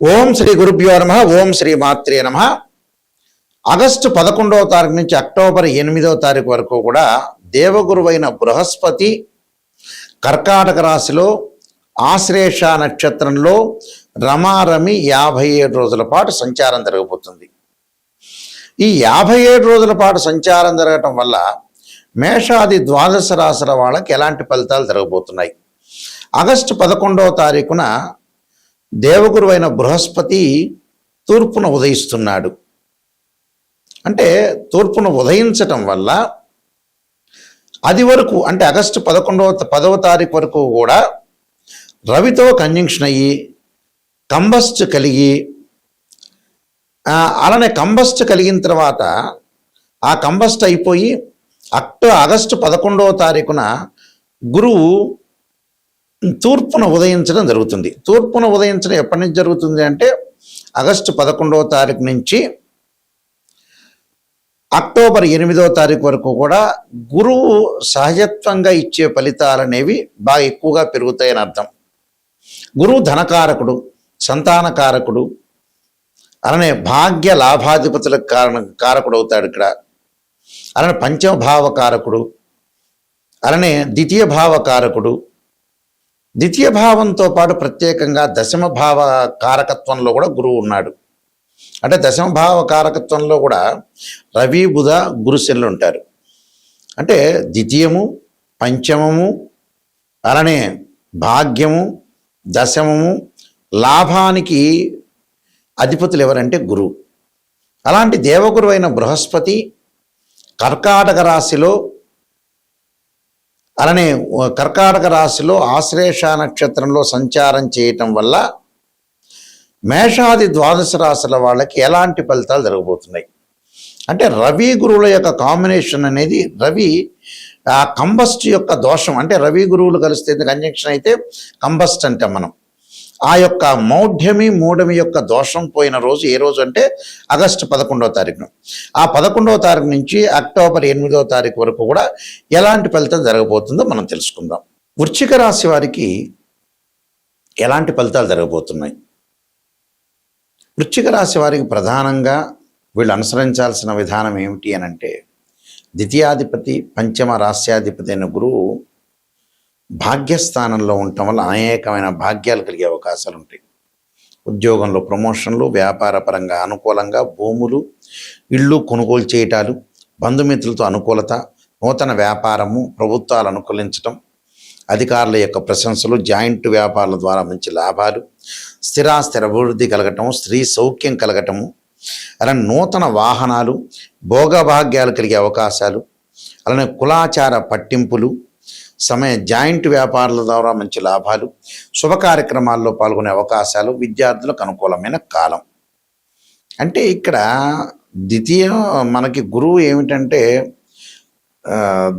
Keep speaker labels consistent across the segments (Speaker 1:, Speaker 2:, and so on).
Speaker 1: ఓం శ్రీ గురుభ్యో నమః. ఓం శ్రీ మాత్రే నమః. ఆగస్టు 11వ తారీఖు నుంచి అక్టోబర్ 8వ తారీఖు వరకు కూడా దేవగురువైన బృహస్పతి కర్కాటక రాశిలో ఆశ్లేష నక్షత్రంలో రమారమి 57 రోజుల పాటు సంచారం జరగబోతుంది. ఈ 57 రోజుల పాటు సంచారం జరగటం వల్ల మేషాది ద్వాదశ రాశుల వాళ్ళకి ఎలాంటి ఫలితాలు జరగబోతున్నాయి? ఆగస్టు 11వ తారీఖున దేవగురువైన బృహస్పతి తూర్పున ఉదయిస్తున్నాడు. అంటే తూర్పున ఉదయించటం వల్ల అది వరకు అంటే ఆగస్టు 10వ తారీఖు వరకు కూడా రవితో కంజంక్షన్ అయ్యి కంబస్ట్ కలిగి అలానే కంబస్ట్ కలిగిన తర్వాత ఆ కంబస్ట్ అయిపోయి ఆగస్టు 11వ తారీఖున గురువు తూర్పున ఉదయించడం జరుగుతుంది. తూర్పున ఉదయించడం ఎప్పటి నుంచి జరుగుతుంది అంటే ఆగస్టు 11వ తారీఖు నుంచి అక్టోబర్ 8వ తారీఖు వరకు కూడా గురువు సహజత్వంగా ఇచ్చే ఫలితాలు అనేవి బాగా ఎక్కువగా పెరుగుతాయని అర్థం. గురువు ధనకారకుడు, సంతానకారకుడు, అలానే భాగ్య లాభాధిపతులకు కారకుడు అవుతాడు ఇక్కడ. అలానే పంచమ భావకారకుడు, అలానే ద్వితీయ భావకారకుడు. ద్వితీయ భావంతో పాటు ప్రత్యేకంగా దశమ భావ కారకత్వంలో కూడా గురువు ఉన్నాడు. అంటే దశమ భావ కారకత్వంలో కూడా రవి బుధ గురుశనులు ఉంటారు. అంటే ద్వితీయము, పంచమము, అలానే భాగ్యము, దశమము, లాభానికి అధిపతులు ఎవరంటే గురువు. అలాంటి దేవగురు అయిన బృహస్పతి కర్కాటక రాశిలో అలానే కర్కాటక రాశిలో ఆశ్లేష నక్షత్రంలో సంచారం చేయటం వల్ల మేషాది ద్వాదశ రాశుల వాళ్ళకి ఎలాంటి ఫలితాలు జరగబోతున్నాయి అంటే రవి గురువుల యొక్క కాంబినేషన్ అనేది రవి ఆ కంబస్ట్ యొక్క దోషం అంటే రవి గురువులు కలిస్తే కంజంక్షన్ అయితే కంబస్ట్ అంటాం మనం. ఆ యొక్క మౌఢ్యమి మూఢమి యొక్క దోషం పోయిన రోజు ఏ రోజు అంటే ఆగస్టు 11వ తారీఖున. ఆ 11వ తారీఖు నుంచి అక్టోబర్ 8వ తారీఖు వరకు కూడా ఎలాంటి ఫలితం జరగబోతుందో మనం తెలుసుకుందాం. వృశ్చిక రాశి వారికి ఎలాంటి ఫలితాలు జరగబోతున్నాయి? వృశ్చిక రాశి వారికి ప్రధానంగా వీళ్ళు అనుసరించాల్సిన విధానం ఏమిటి అని అంటే ద్వితీయాధిపతి పంచమ రాస్యాధిపతి అయిన గురువు భాగ్యస్థానంలో ఉండటం వల్ల అనేకమైన భాగ్యాలు కలిగే అవకాశాలు ఉంటాయి. ఉద్యోగంలో ప్రమోషన్లు, వ్యాపార పరంగా అనుకూలంగా, భూములు ఇళ్ళు కొనుగోలు చేయటాలు, బంధుమిత్రులతో అనుకూలత, నూతన వ్యాపారము, ప్రభుత్వాలు అనుకూలించటం, అధికారుల యొక్క ప్రశంసలు, జాయింట్ వ్యాపారాల ద్వారా మంచి లాభాలు, స్థిరాస్తి అభివృద్ధి కలగటము, స్త్రీ సౌఖ్యం కలగటము, అలానే నూతన వాహనాలు, భోగభాగ్యాలు కలిగే అవకాశాలు, అలానే కులాచార పట్టింపులు, జాయింట్ వ్యాపారాల ద్వారా మంచి లాభాలు, శుభ కార్యక్రమాల్లో పాల్గొనే అవకాశాలు, విద్యార్థులకు అనుకూలమైన కాలం. అంటే ఇక్కడ మనకి గురువు ఏమిటంటే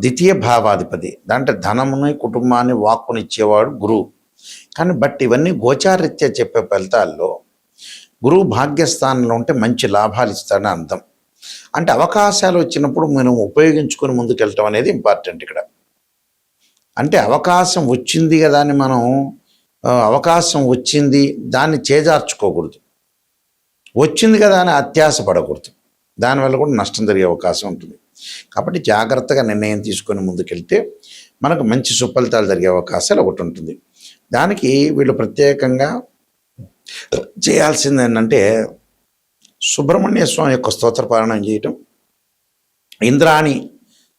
Speaker 1: ద్వితీయ భావాధిపతి, దాంట్లో ధనముని కుటుంబాన్ని వాక్కునిచ్చేవాడు గురువు. కానీ ఇవన్నీ గోచారరీత్యా చెప్పే ఫలితాల్లో గురువు భాగ్యస్థానంలో ఉంటే మంచి లాభాలు ఇస్తాడని అర్థం. అంటే అవకాశాలు వచ్చినప్పుడు మనం ఉపయోగించుకొని ముందుకెళ్ళటం అనేది ఇంపార్టెంట్ ఇక్కడ. అంటే అవకాశం వచ్చింది కదా అని మనం అవకాశం వచ్చింది దాన్ని చేజార్చుకోకూడదు. వచ్చింది కదా అని అత్యాశ పడకూడదు. దానివల్ల కూడా నష్టం జరిగే అవకాశం ఉంటుంది. కాబట్టి జాగ్రత్తగా నిర్ణయం తీసుకొని ముందుకెళ్తే మనకు మంచి సుఫలితాలు జరిగే అవకాశాలు ఒకటి ఉంటుంది. దానికి వీళ్ళు ప్రత్యేకంగా చేయాల్సింది ఏంటంటే సుబ్రహ్మణ్య స్వామి యొక్క స్తోత్ర పారాయణం చేయటం, ఇంద్రాణి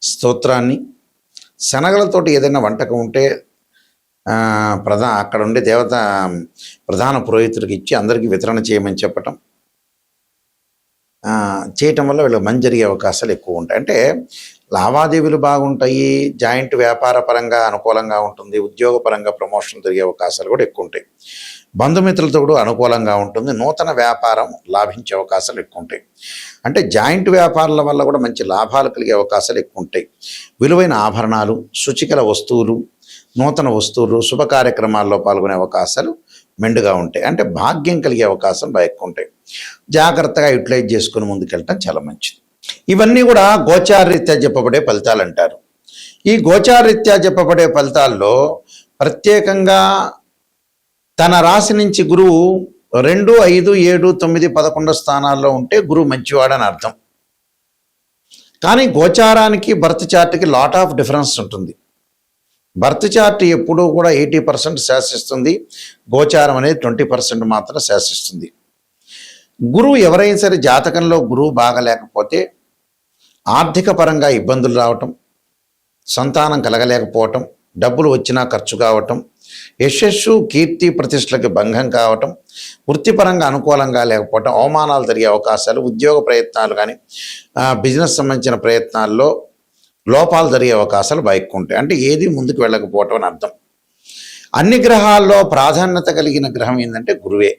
Speaker 1: స్తోత్రాన్ని, శనగలతోటి ఏదైనా వంటకం ఉంటే అక్కడ ఉండే దేవత ప్రధాన పురోహితుడికి ఇచ్చి అందరికీ వితరణ చేయమని చెప్పటం, చేయటం వల్ల వీళ్ళకి మంచి జరిగే అవకాశాలు ఎక్కువ ఉంటాయి. అంటే లావాదేవీలు బాగుంటాయి, జాయింట్ వ్యాపార పరంగా అనుకూలంగా ఉంటుంది, ఉద్యోగపరంగా ప్రమోషన్ జరిగే అవకాశాలు కూడా ఎక్కువ ఉంటాయి, బంధుమిత్రులతో కూడా అనుకూలంగా ఉంటుంది, నూతన వ్యాపారం లాభించే అవకాశాలు ఎక్కువ ఉంటాయి. అంటే జాయింట్ వ్యాపారాల వల్ల కూడా మంచి లాభాలు కలిగే అవకాశాలు ఎక్కువ ఉంటాయి. విలువైన ఆభరణాలు, శుచికల వస్తువులు, నూతన వస్తువులు, శుభ కార్యక్రమాల్లో పాల్గొనే అవకాశాలు మెండుగా ఉంటాయి. అంటే భాగ్యం కలిగే అవకాశం బాగా ఎక్కువ ఉంటాయి. జాగ్రత్తగా యూటిలైజ్ చేసుకుని ముందుకెళ్ళటం చాలా మంచిది. ఇవన్నీ కూడా గోచారరీత్యా చెప్పబడే ఫలితాలు అంటారు. ఈ గోచారరీత్యా చెప్పబడే ఫలితాల్లో ప్రత్యేకంగా తన రాశి నుంచి గురువు 2, 5, 7, 9, 11 స్థానాల్లో ఉంటే గురువు మంచివాడని అర్థం. కానీ గోచారానికి బర్త్ చార్ట్కి లాట్ ఆఫ్ డిఫరెన్స్ ఉంటుంది. బర్త్ చార్ట్ ఎప్పుడూ కూడా 80% శాసిస్తుంది, గోచారం అనేది 20% మాత్రం శాసిస్తుంది. గురువు ఎవరైనా సరే జాతకంలో గురువు బాగలేకపోతే ఆర్థిక పరంగా ఇబ్బందులు రావటం, సంతానం కలగలేకపోవటం, డబ్బులు వచ్చినా ఖర్చు కావటం, యశస్సు కీర్తి ప్రతిష్టలకి భంగం కావటం, వృత్తిపరంగా అనుకూలంగా లేకపోవటం, అవమానాలు జరిగే అవకాశాలు, ఉద్యోగ ప్రయత్నాలు కానీ బిజినెస్ సంబంధించిన ప్రయత్నాల్లో లోపాలు జరిగే అవకాశాలు బయటకు ఉంటాయి. అంటే ఏది ముందుకు వెళ్ళకపోవటం అని అర్థం. అన్ని గ్రహాల్లో ప్రాధాన్యత కలిగిన గ్రహం ఏంటంటే గురువే.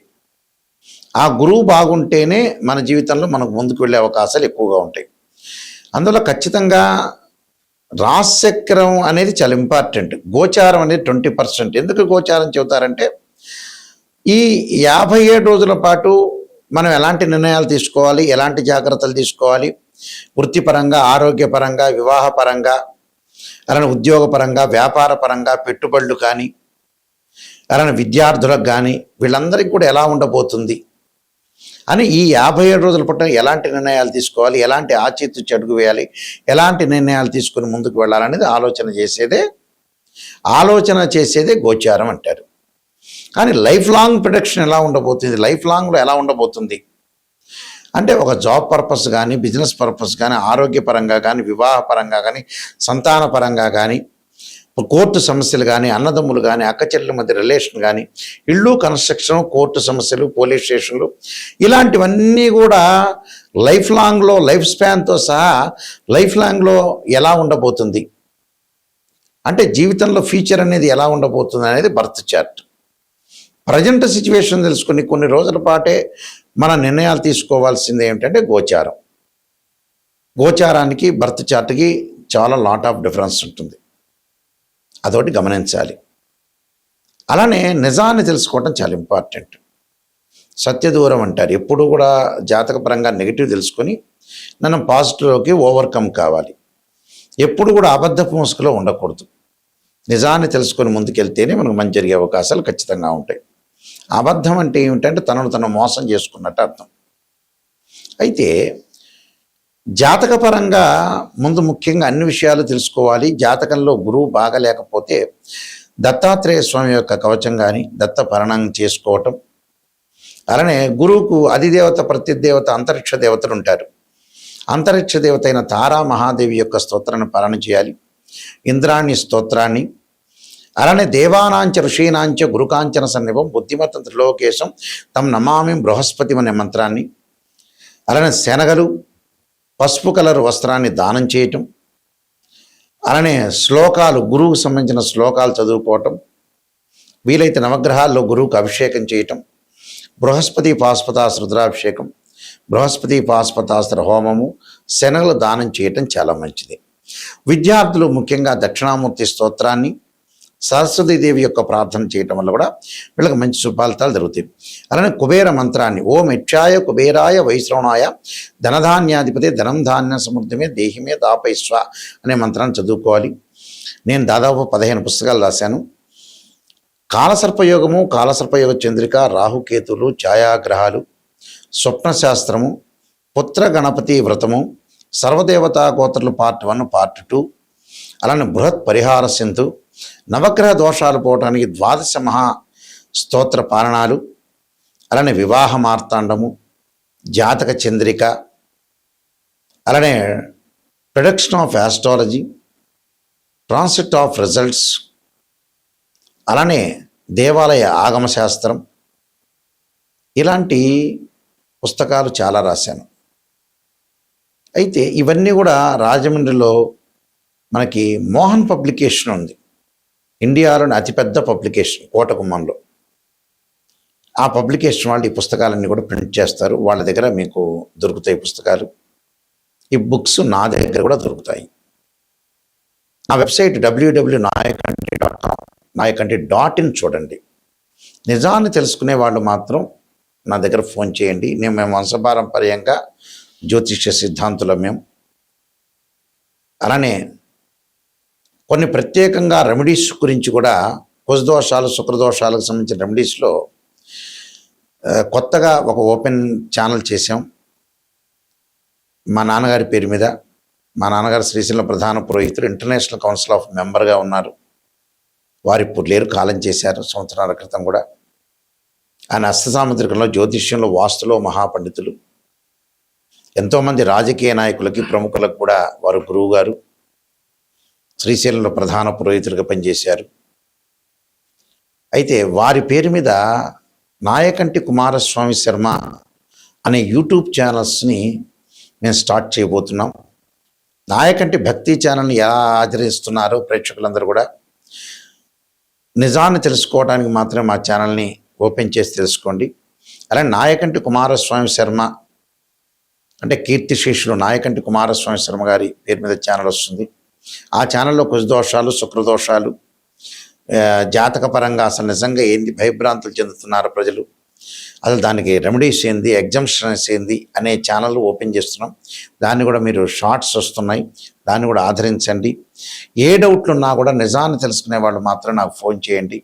Speaker 1: ఆ గురువు బాగుంటేనే మన జీవితంలో మనకు ముందుకు వెళ్ళే అవకాశాలు ఎక్కువగా ఉంటాయి. అందులో ఖచ్చితంగా రాశిచక్రం అనేది చాలా ఇంపార్టెంట్. గోచారం అనేది 20%. ఎందుకు గోచారం చెబుతారంటే ఈ 57 రోజుల పాటు మనం ఎలాంటి నిర్ణయాలు తీసుకోవాలి, ఎలాంటి జాగ్రత్తలు తీసుకోవాలి, వృత్తిపరంగా, ఆరోగ్యపరంగా, వివాహపరంగా, అలానే ఉద్యోగపరంగా, వ్యాపార పరంగా, పెట్టుబడులు కానీ, అలానే విద్యార్థులకు కానీ, వీళ్ళందరికీ కూడా ఎలా ఉండబోతుంది అని ఈ 57 రోజుల పట్ల ఎలాంటి నిర్ణయాలు తీసుకోవాలి, ఎలాంటి ఆచితూచి అడుగు వేయాలి, ఎలాంటి నిర్ణయాలు తీసుకుని ముందుకు వెళ్ళాలనేది ఆలోచన చేసేదే గోచారం అంటారు. కానీ లైఫ్ లాంగ్ ప్రొడక్షన్ ఎలా ఉండబోతుంది, లైఫ్ లాంగ్లో ఎలా ఉండబోతుంది అంటే ఒక జాబ్ పర్పస్ కానీ, బిజినెస్ పర్పస్ కానీ, ఆరోగ్యపరంగా కానీ, వివాహపరంగా కానీ, సంతానపరంగా కానీ, కోర్టు సమస్యలు కానీ, అన్నదమ్ములు కానీ, అక్క చెల్లెల మధ్య రిలేషన్ కానీ, ఇళ్ళు కన్స్ట్రక్షన్, కోర్టు సమస్యలు, పోలీస్ స్టేషన్లు, ఇలాంటివన్నీ కూడా లైఫ్ లాంగ్లో, లైఫ్ స్పాన్తో సహా లైఫ్ లాంగ్లో ఎలా ఉండబోతుంది అంటే జీవితంలో ఫ్యూచర్ అనేది ఎలా ఉండబోతుంది అనేది బర్త్ చార్ట్. ప్రజెంట్ సిచ్యువేషన్ తెలుసుకుని కొన్ని రోజుల పాటే మన నిర్ణయాలు తీసుకోవాల్సింది ఏమిటంటే గోచారం. గోచారానికి బర్త్ చార్ట్కి చాలా లాట్ ఆఫ్ డిఫరెన్స్ ఉంటుంది, అదొకటి గమనించాలి. అలానే నిజాన్ని తెలుసుకోవడం చాలా ఇంపార్టెంట్. సత్యదూరం అంటారు. ఎప్పుడు కూడా జాతకపరంగా నెగిటివ్ తెలుసుకొని మనం పాజిటివ్లోకి ఓవర్కమ్ కావాలి. ఎప్పుడు కూడా అబద్ధపు ముసుగులో ఉండకూడదు. నిజాన్ని తెలుసుకొని ముందుకెళ్తేనే మనకు మంచి జరిగే అవకాశాలు ఖచ్చితంగా ఉంటాయి. అబద్ధం అంటే ఏమిటంటే తను మోసం చేసుకున్నట్టు అర్థం. అయితే జాతకపరంగా ముందు ముఖ్యంగా అన్ని విషయాలు తెలుసుకోవాలి. జాతకంలో గురువు బాగలేకపోతే దత్తాత్రేయ స్వామి యొక్క కవచం కానీ, దత్త పరణం చేసుకోవటం, అలానే గురువుకు అధిదేవత, ప్రతిదేవత, అంతరిక్ష దేవతలు ఉంటారు. అంతరిక్ష దేవత అయిన తారా మహాదేవి యొక్క స్తోత్రాన్ని పాలన చేయాలి, ఇంద్రాణి స్తోత్రాన్ని, అలానే దేవానాంచ ఋషీనాంచ గురుకాంచన సన్నిభం బుద్ధిమత్తం త్రిలోకేశం తం నమామి బృహస్పతి అనే మంత్రాన్ని, అలానే శనగలు, పసుపు కలర్ వస్త్రాన్ని దానం చేయటం, అలానే శ్లోకాలు, గురువుకు సంబంధించిన శ్లోకాలు చదువుకోవటం, వీలైతే నవగ్రహాల్లో గురువుకు అభిషేకం చేయటం, బృహస్పతి పాశుపతాస్త్ర రుద్రాభిషేకం, బృహస్పతి పాశుపతాస్త్ర హోమము, శనగలు దానం చేయటం చాలా మంచిది. విద్యార్థులు ముఖ్యంగా దక్షిణామూర్తి స్తోత్రాన్ని, సరస్వతీదేవి యొక్క ప్రార్థన చేయటం వల్ల కూడా వీళ్ళకి మంచి సుఫలితాలు జరుగుతాయి. అలానే కుబేర మంత్రాన్ని, ఓం యక్షాయ కుబేరాయ వైశ్రవణాయ ధనధాన్యాధిపతి ధనం ధాన్య సమృద్ధిమే దేహిమే దాపైస్వ అనే మంత్రాన్ని చదువుకోవాలి. నేను దాదాపు 15 పుస్తకాలు రాశాను. కాలసర్పయోగము, కాలసర్పయోగ చంద్రిక, రాహుకేతులు, ఛాయాగ్రహాలు, స్వప్నశాస్త్రము, పుత్ర గణపతి వ్రతము, సర్వదేవతా గోత్రలు పార్ట్ 1, పార్ట్ 2, అలానే బృహత్ పరిహార సింధు, నవగ్రహ దోషాలు పోవటానికి 12 మహా స్తోత్ర పారణాలు, అలానే వివాహ మార్తాండము, జాతక చంద్రిక, అలానే production of astrology, transit of results, అలానే దేవాలయ ఆగమ శాస్త్రం, ఇలాంటి పుస్తకాలు చాలా రాశాను. అయితే ఇవన్నీ కూడా రాజమండ్రిలో మనకి మోహన్ పబ్లికేషన్ ఉంది, ఇండియాలోని అతిపెద్ద పబ్లికేషన్ కోటగుమ్మంలో. ఆ పబ్లికేషన్ వాళ్ళు ఈ పుస్తకాలన్నీ కూడా ప్రింట్ చేస్తారు. వాళ్ళ దగ్గర మీకు దొరుకుతాయి పుస్తకాలు. ఈ బుక్స్ నా దగ్గర కూడా దొరుకుతాయి. నా వెబ్సైట్ www.nayakanti.com, nayakanti.in చూడండి. నిజాన్ని తెలుసుకునే వాళ్ళు మాత్రం నా దగ్గర ఫోన్ చేయండి. మేము వంశపారంపర్యంగా జ్యోతిష్య సిద్ధాంతులం మేము. అలానే కొన్ని ప్రత్యేకంగా రెమెడీస్ గురించి కూడా, కుజదోషాలు, శుక్రదోషాలకు సంబంధించిన రెమెడీస్లో కొత్తగా ఒక ఓపెన్ ఛానల్ చేసాం మా నాన్నగారి పేరు మీద. మా నాన్నగారు శ్రీశైలం ప్రధాన పురోహితుడు, ఇంటర్నేషనల్ కౌన్సిల్ ఆఫ్ మెంబర్గా ఉన్నారు. వారు ఇప్పుడు లేరు, కాలం చేశారు సంవత్సరాల క్రితం కూడా. ఆయన హస్తసాముద్రికంలో, జ్యోతిష్యంలో, వాస్తులో మహాపండితులు. ఎంతోమంది రాజకీయ నాయకులకి, ప్రముఖులకు కూడా వారు గురువు గారు. శ్రీశైలంలో ప్రధాన పురోహితులుగా పనిచేశారు. అయితే వారి పేరు మీద నాయకంటి కుమారస్వామి శర్మ అనే యూట్యూబ్ ఛానల్స్ని మేము స్టార్ట్ చేయబోతున్నాం. నాయకంటి భక్తి ఛానల్ని ఎలా ఆచరిస్తున్నారో ప్రేక్షకులందరూ కూడా నిజాన్ని తెలుసుకోవడానికి మాత్రమే మా ఛానల్ని ఓపెన్ చేసి తెలుసుకోండి. అలాగే నాయకంటి కుమారస్వామి శర్మ అంటే కీర్తిశేషులు నాయకంటి కుమారస్వామి శర్మ గారి పేరు మీద ఛానల్ వస్తుంది. ఆ ఛానల్లో కుజదోషాలు, శుక్రదోషాలు, జాతకపరంగా అసలు నిజంగా ఏంది భయభ్రాంతులు చెందుతున్నారు ప్రజలు, అసలు దానికి రెమెడీస్ ఏంది, ఎగ్జామ్షన్స్ ఏంది అనే ఛానల్ ఓపెన్ చేస్తున్నాం. దాన్ని కూడా మీరు షార్ట్స్ వస్తున్నాయి, దాన్ని కూడా ఆదరించండి. ఏ డౌట్లు ఉన్నా కూడా నిజాన్ని తెలుసుకునే వాళ్ళు మాత్రం నాకు ఫోన్ చేయండి.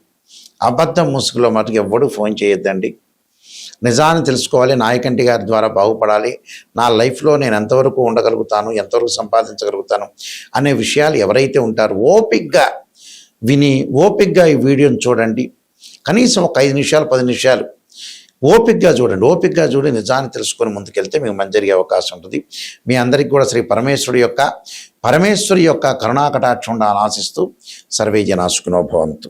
Speaker 1: అబద్ధం ముసుగులో మటుకు ఎవ్వడూ ఫోన్ చేయొద్దండి. నిజాన్ని తెలుసుకోవాలి, నాయకంటి గారి ద్వారా బాగుపడాలి, నా లైఫ్లో నేను ఎంతవరకు ఉండగలుగుతాను, ఎంతవరకు సంపాదించగలుగుతాను అనే విషయాలు ఎవరైతే ఉంటారో ఓపిక్గా విని ఓపిక్గా ఈ వీడియోని చూడండి. కనీసం ఒక 5 నిమిషాలు 10 నిమిషాలు ఓపిక్గా చూడండి. ఓపిక్గా చూడి నిజాన్ని తెలుసుకొని ముందుకెళ్తే మీకు మంచి జరిగే అవకాశం ఉంటుంది. మీ అందరికీ కూడా శ్రీ పరమేశ్వరి యొక్క కరుణాకటాక్షం ఉండాలని ఆశిస్తూ సర్వే జనా సుఖినో భవంతు.